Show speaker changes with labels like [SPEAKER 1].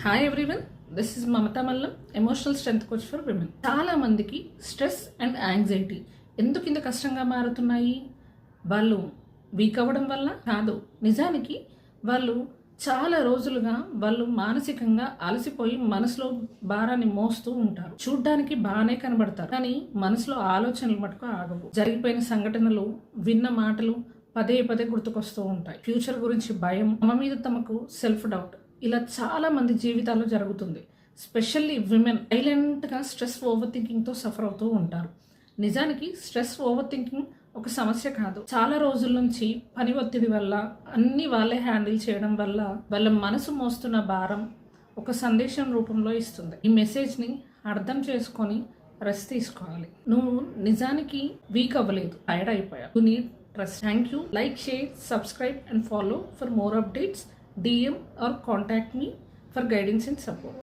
[SPEAKER 1] Hi everyone, this is Mamata Mallam, emotional strength coach for women. చాలా మందికి stress and anxiety ఎందుకు ఇంత కష్టంగా మారుతున్నాయి? వాళ్ళు వీక్ అవ్వడం వల్ల కాదు. నిజానికి వాళ్ళు చాలా రోజులుగా వాళ్ళు మానసికంగా అలసిపోయి మనసులో భారాన్ని మోస్తూ ఉంటారు. చూడ్డానికి బాగానే కనబడతారు, కానీ మనసులో ఆలోచనలు మటుకు ఆగవు. జరిగిపోయిన సంఘటనలు, విన్న మాటలు పదే పదే గుర్తుకొస్తూ ఉంటాయి. ఫ్యూచర్ గురించి భయం, తమ మీద తమకు సెల్ఫ్ డౌట్, ఇలా చాలా మంది జీవితాల్లో జరుగుతుంది. స్పెషల్లీ విమెన్ సైలెంట్గా స్ట్రెస్ ఓవర్ థింకింగ్తో సఫర్ అవుతూ ఉంటారు. నిజానికి స్ట్రెస్ ఓవర్ థింకింగ్ ఒక సమస్య కాదు. చాలా రోజుల నుంచి పని ఒత్తిడి వల్ల, అన్ని వాళ్ళే హ్యాండిల్ చేయడం వల్ల వాళ్ళ మనసు మోస్తున్న భారం ఒక సందేశం రూపంలో ఇస్తుంది. ఈ మెసేజ్ని అర్థం చేసుకొని రెస్ట్ తీసుకోవాలి. నువ్వు నిజానికి వీక్ అవ్వలేదు, టైర్డ్ అయిపోయావు. You need rest. Thank you. Like, share, subscribe and follow for more updates. DM or contact me for guidance and support.